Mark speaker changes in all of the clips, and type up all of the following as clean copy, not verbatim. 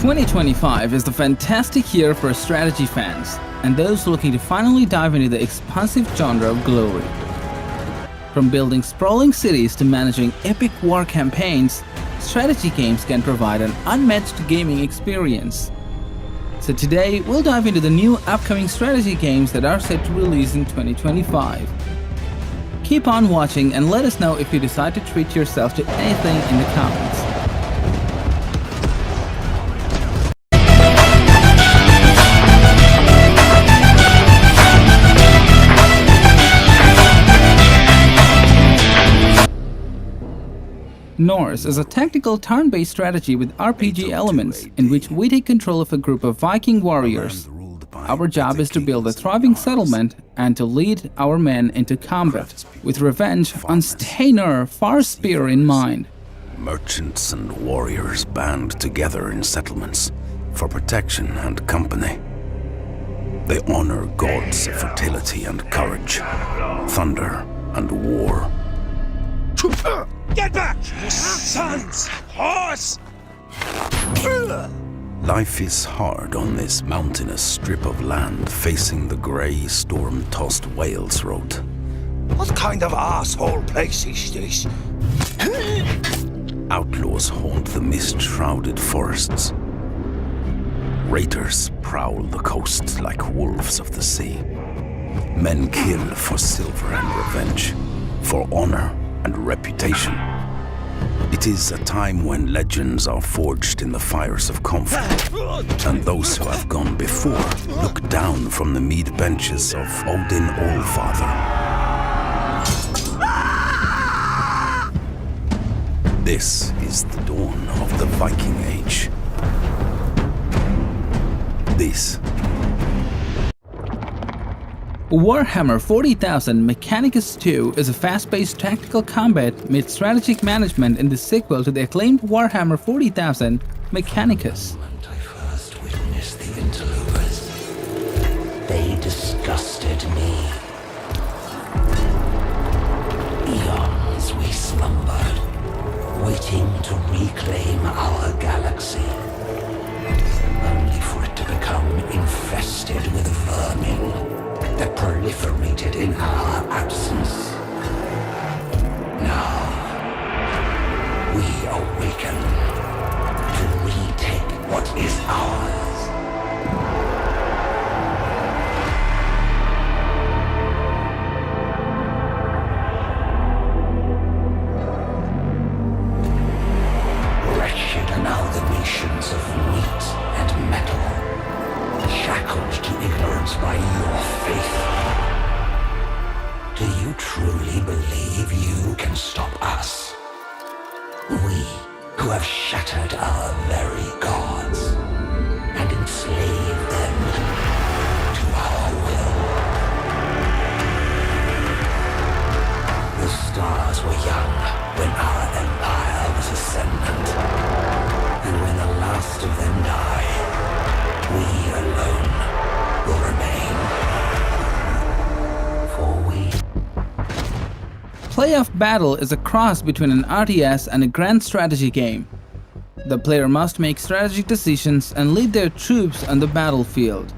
Speaker 1: 2025 is the fantastic year for strategy fans and those looking to finally dive into the expansive genre of glory. From building sprawling cities to managing epic war campaigns, strategy games can provide an unmatched gaming experience. So today, we'll dive into the new upcoming strategy games that are set to release in 2025. Keep on watching and let us know if you decide to treat yourself to anything in the comments. Norse is a tactical turn-based strategy with RPG elements in which we take control of a group of Viking warriors. Our job is to build a thriving settlement and to lead our men into combat, with revenge on Steinar Farspear in mind.
Speaker 2: Merchants and warriors band together in settlements for protection and company. They honor gods of fertility and courage, thunder and war.
Speaker 3: Get back, you sons! Horse!
Speaker 2: Life is hard on this mountainous strip of land facing the grey, storm-tossed Wales Road.
Speaker 3: What kind of asshole place is this?
Speaker 2: Outlaws haunt the mist-shrouded forests. Raiders prowl the coast like wolves of the sea. Men kill for silver and revenge, for honor and reputation. It is a time when legends are forged in the fires of conflict, and those who have gone before look down from the mead benches of Odin Allfather. This is the dawn of the Viking Age. This
Speaker 1: Warhammer 40,000 Mechanicus 2 is a fast-paced tactical combat mid strategic management in the sequel to the acclaimed Warhammer 40,000 Mechanicus.
Speaker 4: I first witnessed the interlopers. They disgusted me. Eons we slumbered, waiting to reclaim our galaxy, only for it to become infested with vermin that proliferated in our absence. Now, we awaken to retake what is ours. Wretched amalgamations of meat and metal, shackled to ignorance by your faith. Do you truly believe you can stop us? We, who have shattered our very gods and enslaved them to our will. The stars were young when our empire was ascendant, and when the last of them die, we alone will remain. For we...
Speaker 1: Playoff Battle is a cross between an RTS and a grand strategy game. The player must make strategic decisions and lead their troops on the battlefield.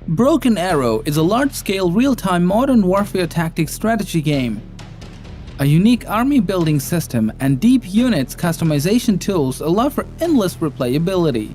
Speaker 1: Broken Arrow is a large-scale real-time modern warfare tactics strategy game. A unique army building system and deep units customization tools allow for endless replayability.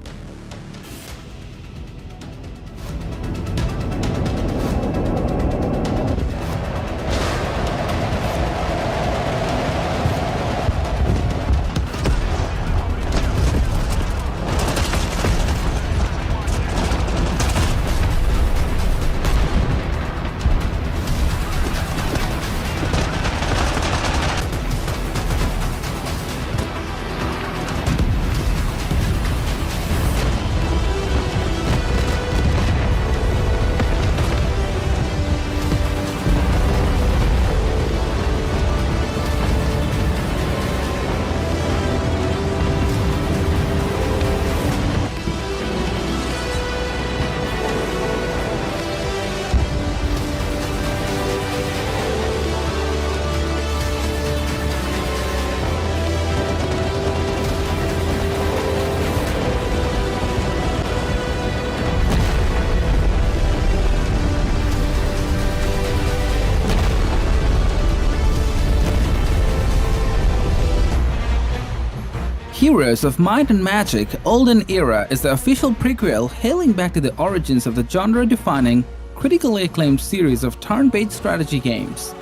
Speaker 1: Heroes of Might and Magic Olden Era is the official prequel hailing back to the origins of the genre-defining, critically acclaimed series of turn-based strategy games.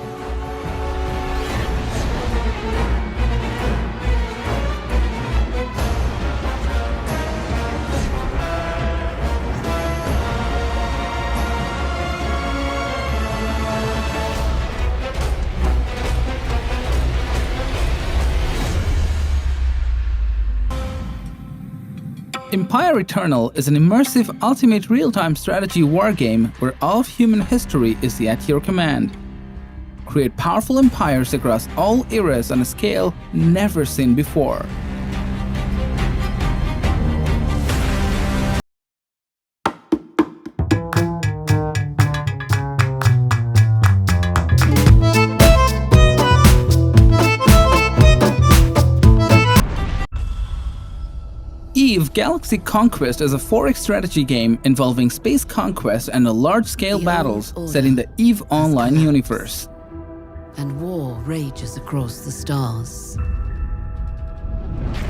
Speaker 1: Empire Eternal is an immersive, ultimate real-time strategy wargame where all of human history is at your command. Create powerful empires across all eras on a scale never seen before. EVE Galaxy Conquest is a 4X strategy game involving space conquest and large-scale battles set in the EVE Online universe.
Speaker 5: And war rages across the stars.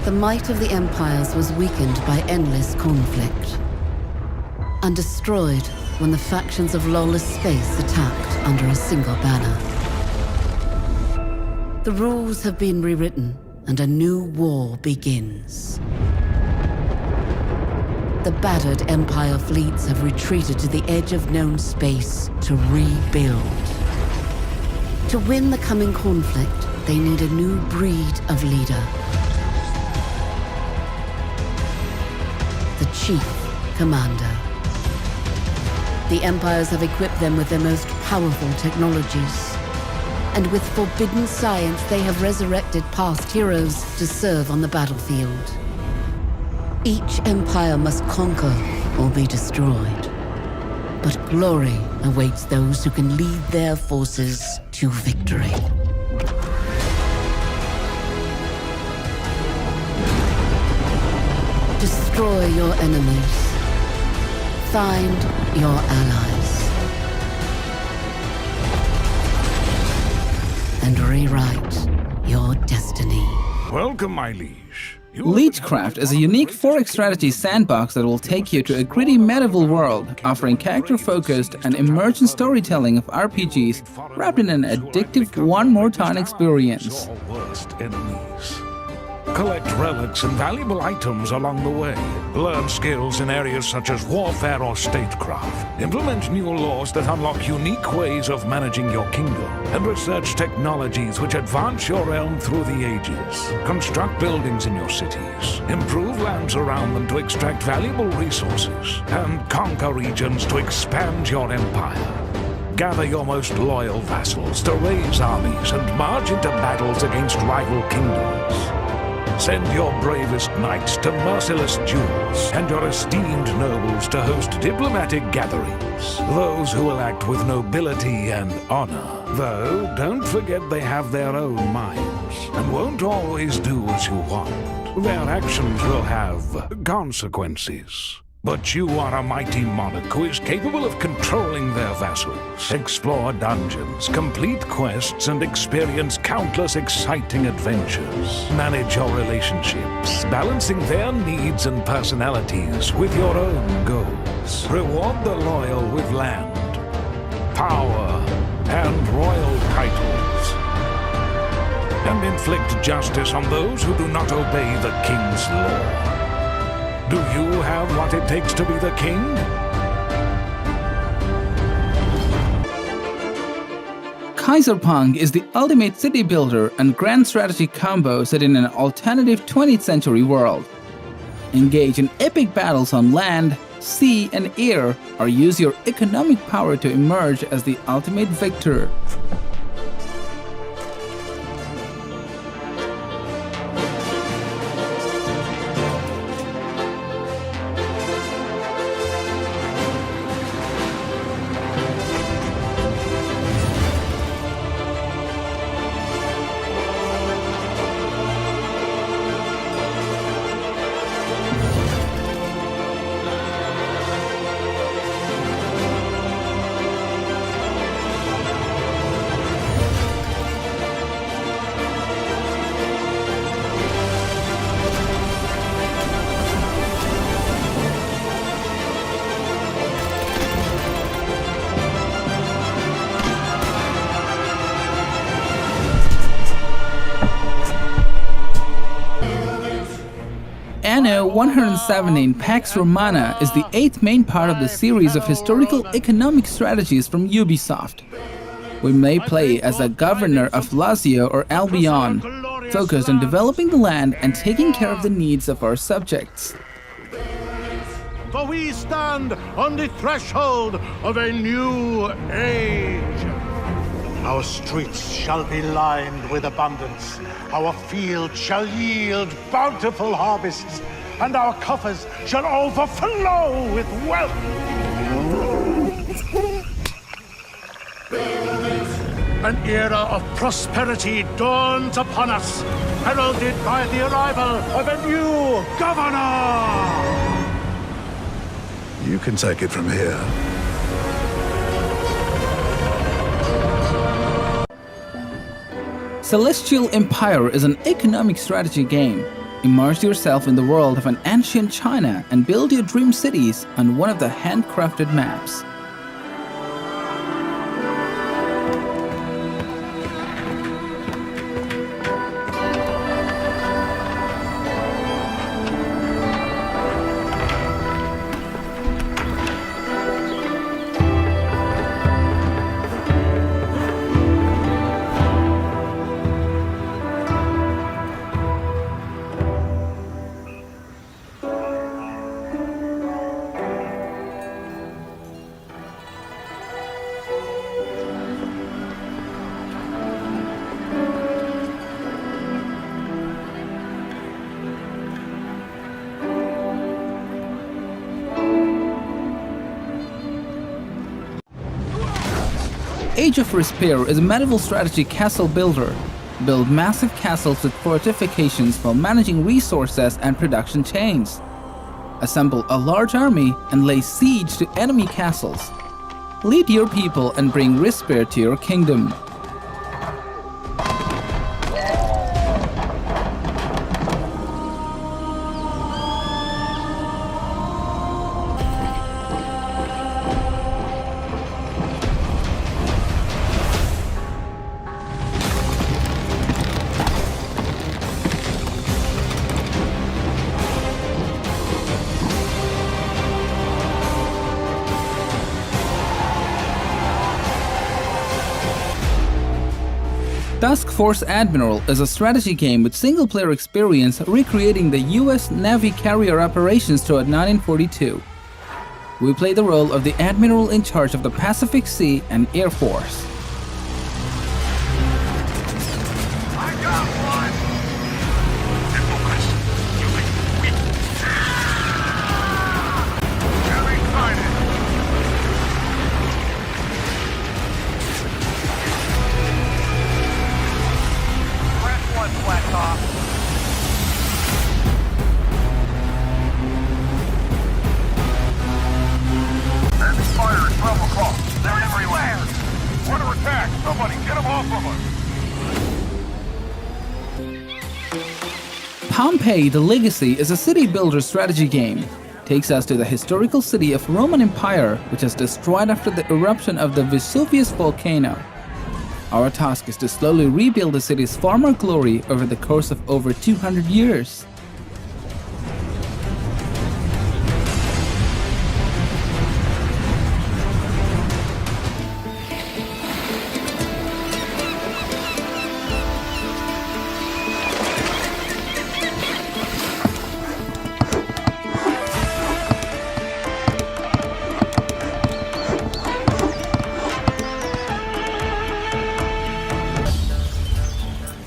Speaker 5: The might of the empires was weakened by endless conflict, and destroyed when the factions of lawless space attacked under a single banner. The rules have been rewritten, and a new war begins. The battered Empire fleets have retreated to the edge of known space to rebuild. To win the coming conflict, they need a new breed of leader. The Chief Commander. The Empires have equipped them with their most powerful technologies. And with forbidden science, they have resurrected past heroes to serve on the battlefield. Each empire must conquer or be destroyed. But glory awaits those who can lead their forces to victory. Destroy your enemies. Find your allies. And rewrite your destiny.
Speaker 3: Welcome, my liege.
Speaker 1: Liegecraft is a unique 4X strategy sandbox that will take you to a gritty medieval world, offering character-focused and immersive storytelling of RPGs wrapped in an addictive one-more-time experience.
Speaker 3: Collect relics and valuable items along the way. Learn skills in areas such as warfare or statecraft. Implement new laws that unlock unique ways of managing your kingdom. And research technologies which advance your realm through the ages. Construct buildings in your cities. Improve lands around them to extract valuable resources. And conquer regions to expand your empire. Gather your most loyal vassals to raise armies and march into battles against rival kingdoms. Send your bravest knights to merciless duels, and your esteemed nobles to host diplomatic gatherings. Those who will act with nobility and honor. Though, don't forget they have their own minds, and won't always do as you want. Their actions will have consequences. But you are a mighty monarch who is capable of controlling their vassals, explore dungeons, complete quests, and experience countless exciting adventures. Manage your relationships, balancing their needs and personalities with your own goals. Reward the loyal with land, power, and royal titles. And inflict justice on those who do not obey the king's law. Do you have what it takes to be the king?
Speaker 1: Kaiserpunk is the ultimate city builder and grand strategy combo set in an alternative 20th century world. Engage in epic battles on land, sea, and air, or use your economic power to emerge as the ultimate victor. Anno 117 Pax Romana is the 8th main part of the series of historical economic strategies from Ubisoft. We may play as a governor of Lazio or Albion, focused on developing the land and taking care of the needs of our subjects.
Speaker 6: For we stand on the threshold of a new age. Our streets shall be lined with abundance. Our fields shall yield bountiful harvests, and our coffers shall overflow with wealth. An era of prosperity dawns upon us, heralded by the arrival of a new governor.
Speaker 7: You can take it from here.
Speaker 1: Celestial Empire is an economic strategy game. Immerse yourself in the world of an ancient China and build your dream cities on one of the handcrafted maps. Age of Respair is a medieval strategy castle builder. Build massive castles with fortifications while managing resources and production chains. Assemble a large army and lay siege to enemy castles. Lead your people and bring Respair to your kingdom. Task Force Admiral is a strategy game with single-player experience recreating the US Navy carrier operations throughout 1942. We play the role of the Admiral in charge of the Pacific Sea and Air Force. Pompeii: The Legacy is a city builder strategy game. It takes us to the historical city of Roman Empire, which was destroyed after the eruption of the Vesuvius volcano. Our task is to slowly rebuild the city's former glory over the course of over 200 years.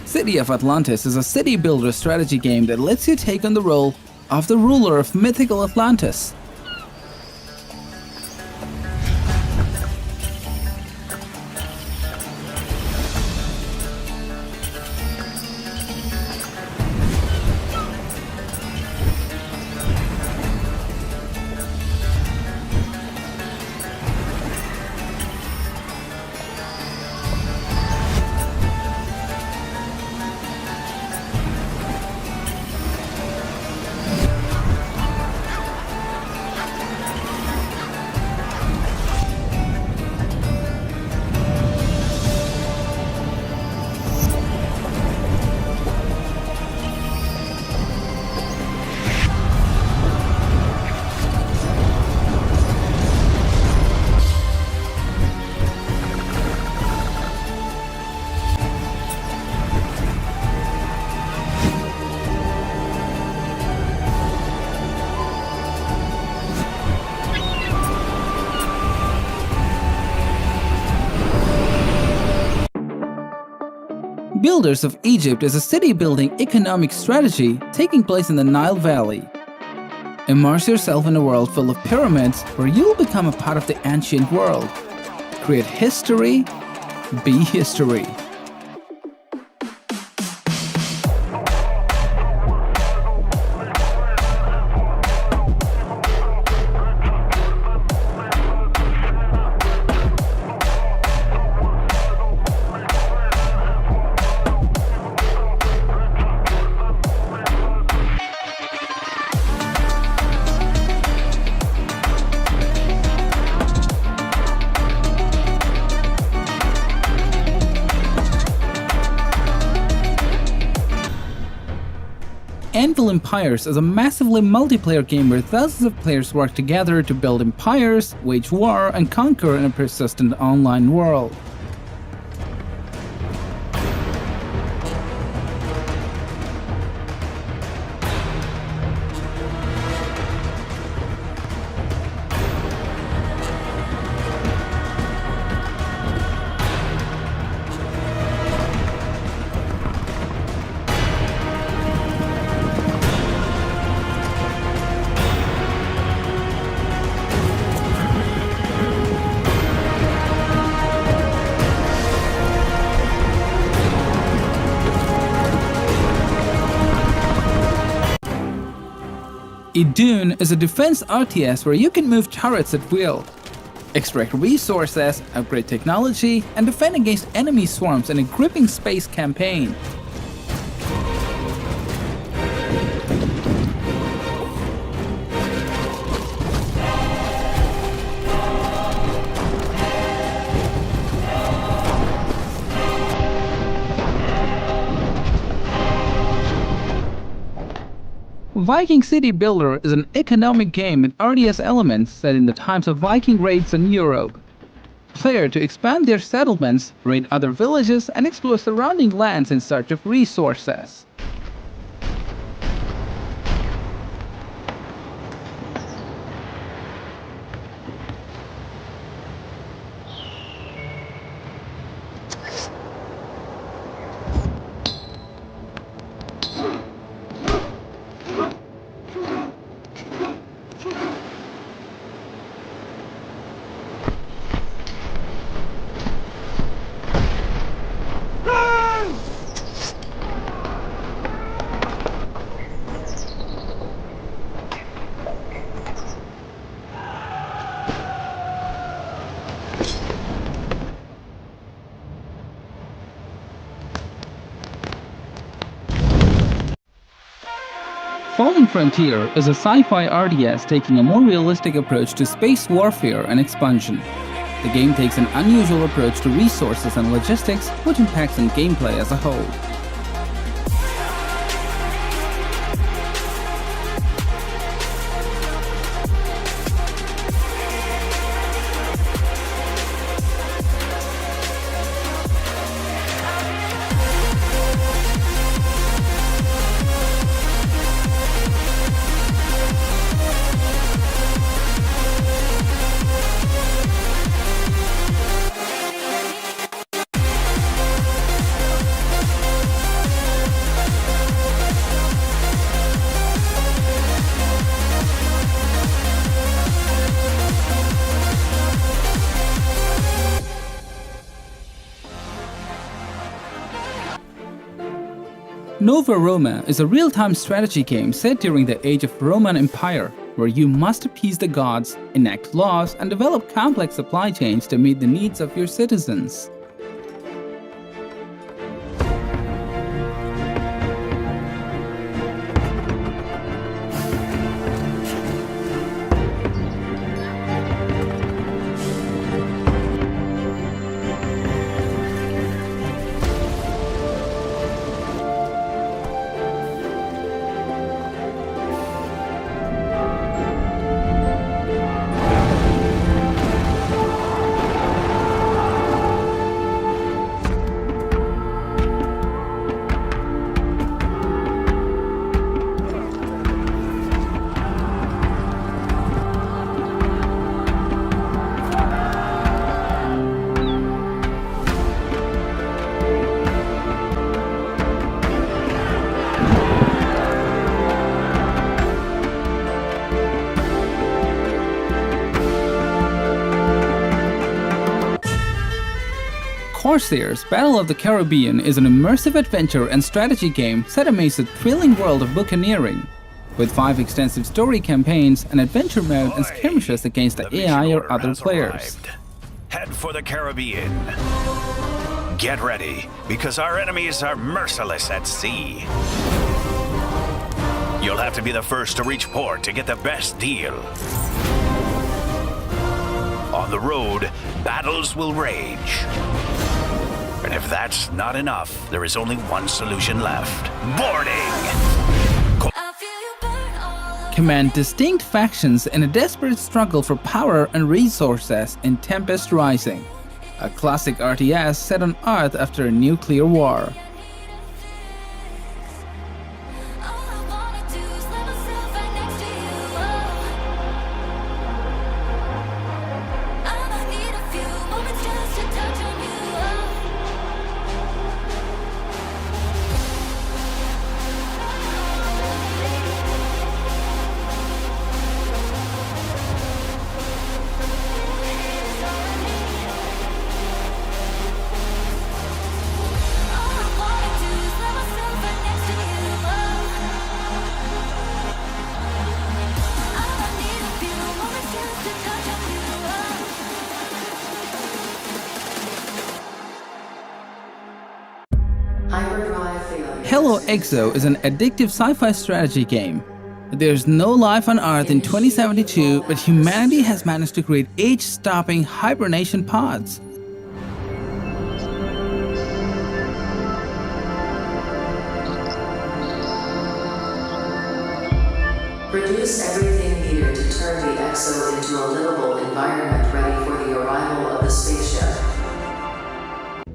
Speaker 1: City of Atlantis is a city builder strategy game that lets you take on the role of the ruler of mythical Atlantis. Builders of Egypt is a city-building economic strategy taking place in the Nile Valley. Immerse yourself in a world full of pyramids where you'll become a part of the ancient world. Create history, be history. Anvil Empires is a massively multiplayer game where thousands of players work together to build empires, wage war, and conquer in a persistent online world. IDUN is a defense RTS where you can move turrets at will, extract resources, upgrade technology, and defend against enemy swarms in a gripping space campaign. Viking City Builder is an economic game with RTS elements set in the times of Viking raids in Europe. Player to expand their settlements, raid other villages, and explore surrounding lands in search of resources. Fallen Frontier is a sci-fi RTS taking a more realistic approach to space warfare and expansion. The game takes an unusual approach to resources and logistics, which impacts on gameplay as a whole. Nova Roma is a real-time strategy game set during the age of Roman Empire, where you must appease the gods, enact laws, and develop complex supply chains to meet the needs of your citizens. Corsairs Battle of the Caribbean is an immersive adventure and strategy game set amidst the thrilling world of buccaneering. With 5 extensive story campaigns, an adventure mode, and skirmishes against the AI or other players.
Speaker 8: Head for the Caribbean. Get ready, because our enemies are merciless at sea. You'll have to be the first to reach port to get the best deal. On the road, battles will rage. And if that's not enough, there is only one solution left. Boarding!
Speaker 1: Command distinct factions in a desperate struggle for power and resources in Tempest Rising, a classic RTS set on Earth after a nuclear war. Hello Exo is an addictive sci-fi strategy game. There's no life on Earth in 2072, but humanity has managed to create age-stopping hibernation pods.
Speaker 9: Produce everything needed to turn the Exo into a livable environment ready for the arrival of the spaceship.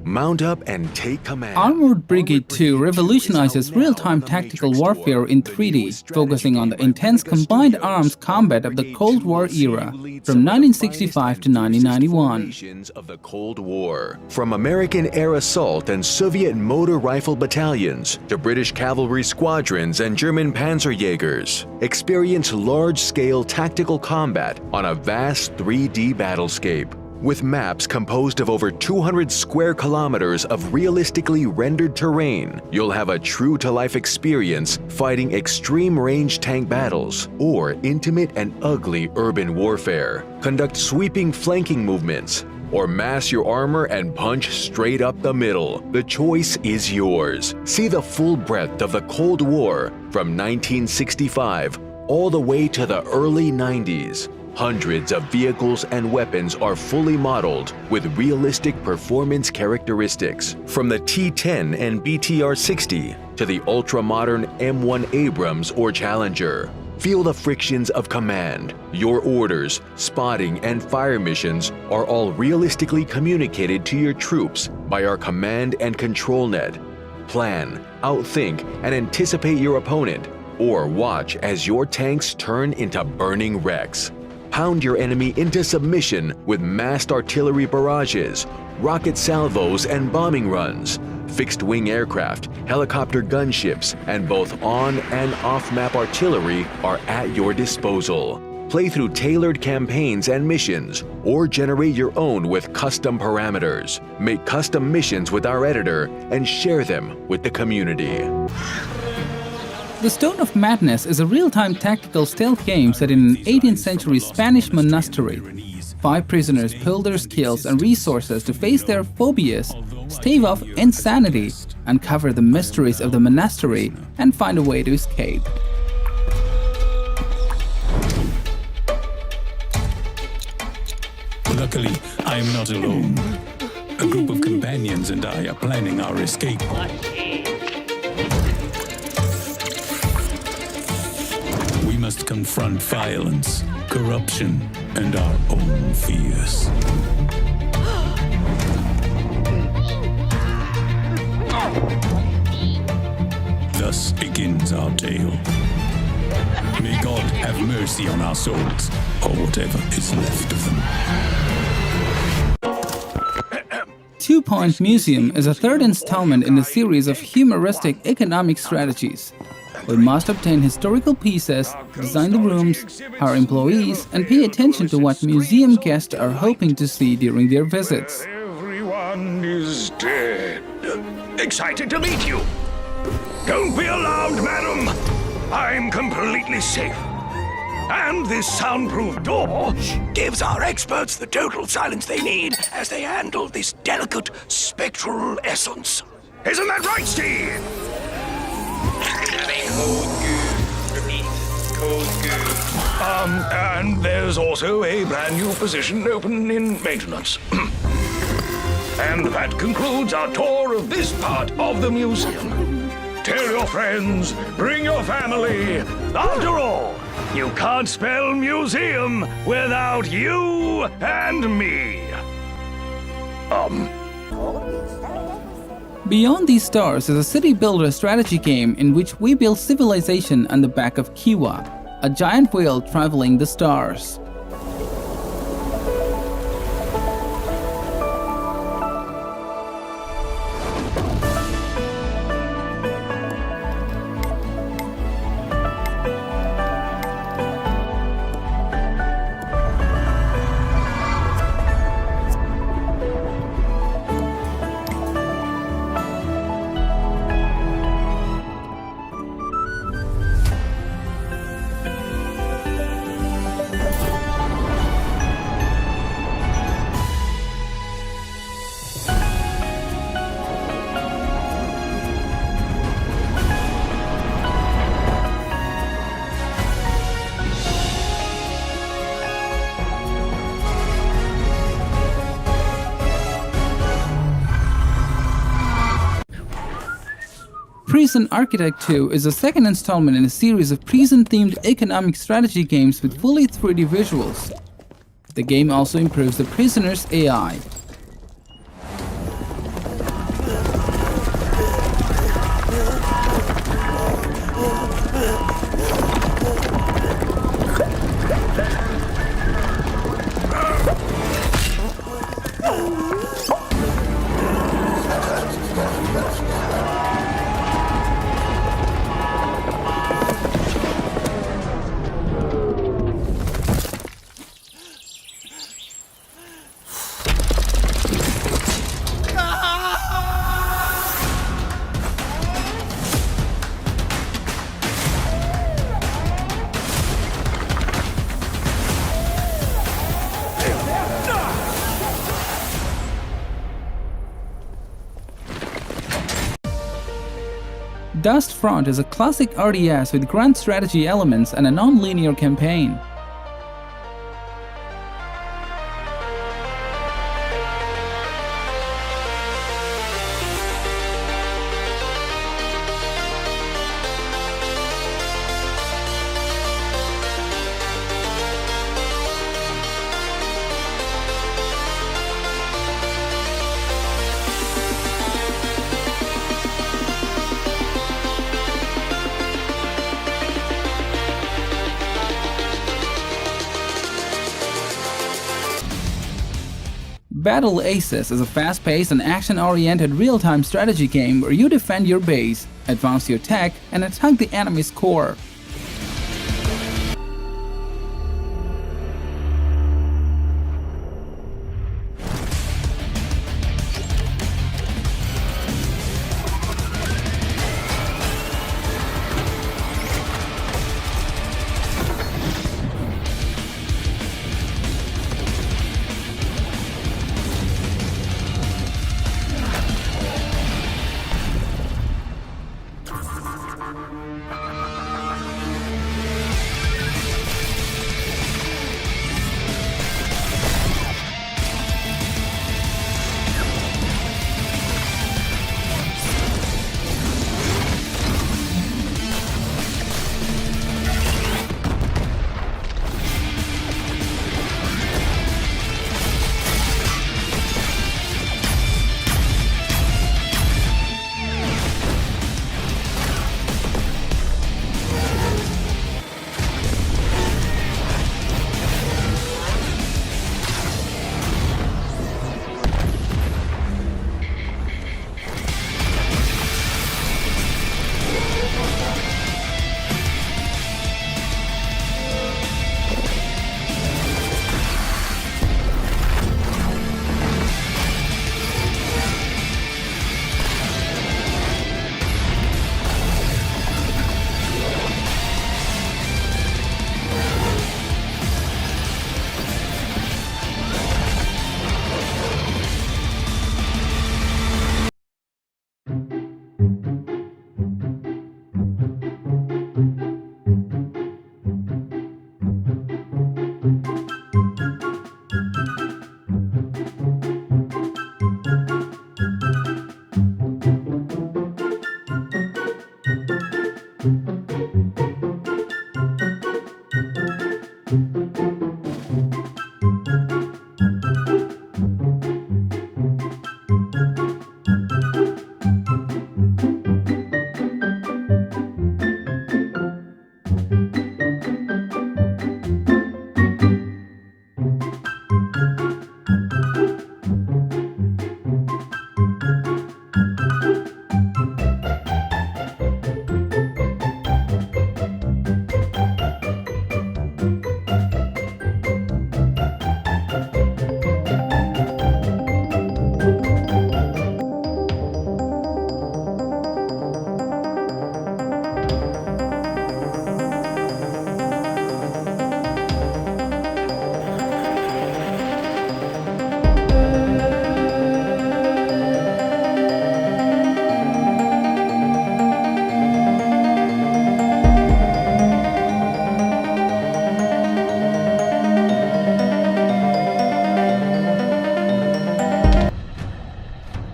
Speaker 10: Mount up and take command.
Speaker 1: Armored Brigade II revolutionizes real-time tactical warfare in 3D, focusing on the intense combined arms combat of the Cold War era, from 1965 to 1991.
Speaker 10: Of the Cold War. From American air assault and Soviet motor rifle battalions to British cavalry squadrons and German Panzerjägers, experience large-scale tactical combat on a vast 3D battlescape. With maps composed of over 200 square kilometers of realistically rendered terrain, you'll have a true-to-life experience fighting extreme-range tank battles or intimate and ugly urban warfare. Conduct sweeping flanking movements, or mass your armor and punch straight up the middle. The choice is yours. See the full breadth of the Cold War from 1965 all the way to the early 90s. Hundreds of vehicles and weapons are fully modeled with realistic performance characteristics. From the T-10 and BTR-60 to the ultra-modern M1 Abrams or Challenger. Feel the frictions of command. Your orders, spotting, and fire missions are all realistically communicated to your troops by our command and control net. Plan, outthink, and anticipate your opponent, or watch as your tanks turn into burning wrecks. Pound your enemy into submission with massed artillery barrages, rocket salvos and bombing runs, fixed-wing aircraft, helicopter gunships, and both on- and off-map artillery are at your disposal. Play through tailored campaigns and missions, or generate your own with custom parameters. Make custom missions with our editor and share them with the community.
Speaker 1: The Stone of Madness is a real-time tactical stealth game set in an 18th century Spanish monastery. 5 prisoners pool their skills and resources to face their phobias, stave off insanity, uncover the mysteries of the monastery, and find a way to escape.
Speaker 11: Luckily, I am not alone. A group of companions and I are planning our escape. We must confront violence, corruption, and our own fears. Thus begins our tale. May God have mercy on our souls, or whatever is left of them.
Speaker 1: 2 Point Museum is a third installment in a series of humoristic economic strategies. We must obtain historical pieces, design the rooms, hire employees, and pay attention to what museum guests are hoping to see during their visits.
Speaker 3: Everyone is dead. Excited to meet you. Don't be alarmed, madam. I'm completely safe. And this soundproof door gives our experts the total silence they need as they handle this delicate spectral essence. Isn't that right, Steve? And there's also a brand new position open in maintenance. And that concludes our tour of this part of the museum. Tell your friends, bring your family. After all, you can't spell museum without you and me.
Speaker 1: Beyond these stars is a city builder strategy game in which we build civilization on the back of Kiwa, a giant whale traveling the stars. Prison Architect 2 is the second installment in a series of prison-themed economic strategy games with fully 3D visuals. The game also improves the prisoners' AI. Dust Front is a classic RTS with grand strategy elements and a non-linear campaign. Battle Aces is a fast-paced and action-oriented real-time strategy game where you defend your base, advance your tech, and attack the enemy's core.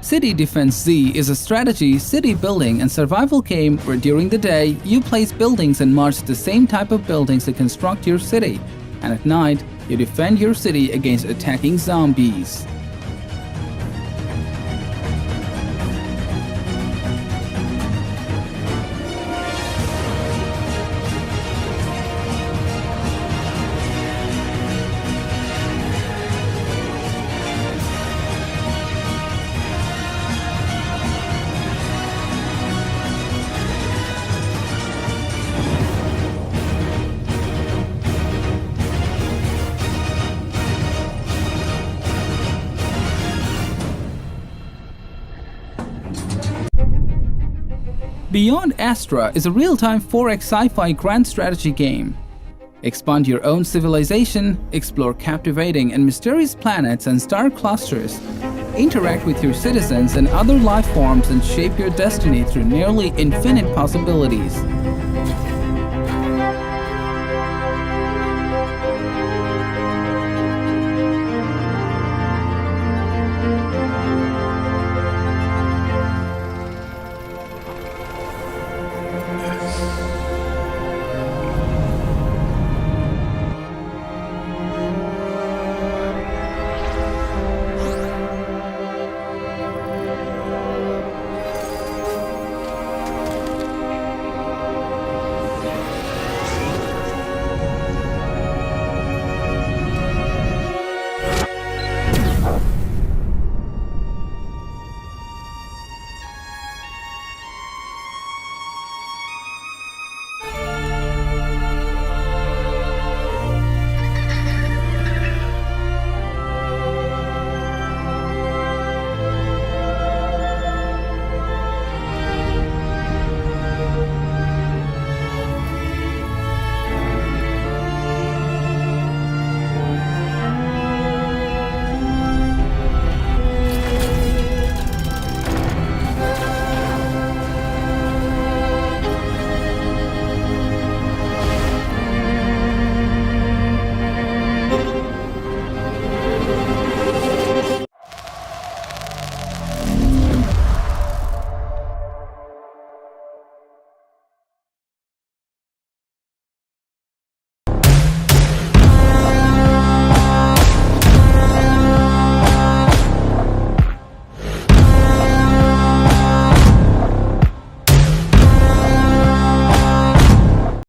Speaker 1: City Defense Z is a strategy, city building, and survival game where during the day you place buildings and march the same type of buildings to construct your city, and at night you defend your city against attacking zombies. Beyond Astra is a real-time 4X sci-fi grand strategy game. Expand your own civilization, explore captivating and mysterious planets and star clusters, interact with your citizens and other life forms and shape your destiny through nearly infinite possibilities.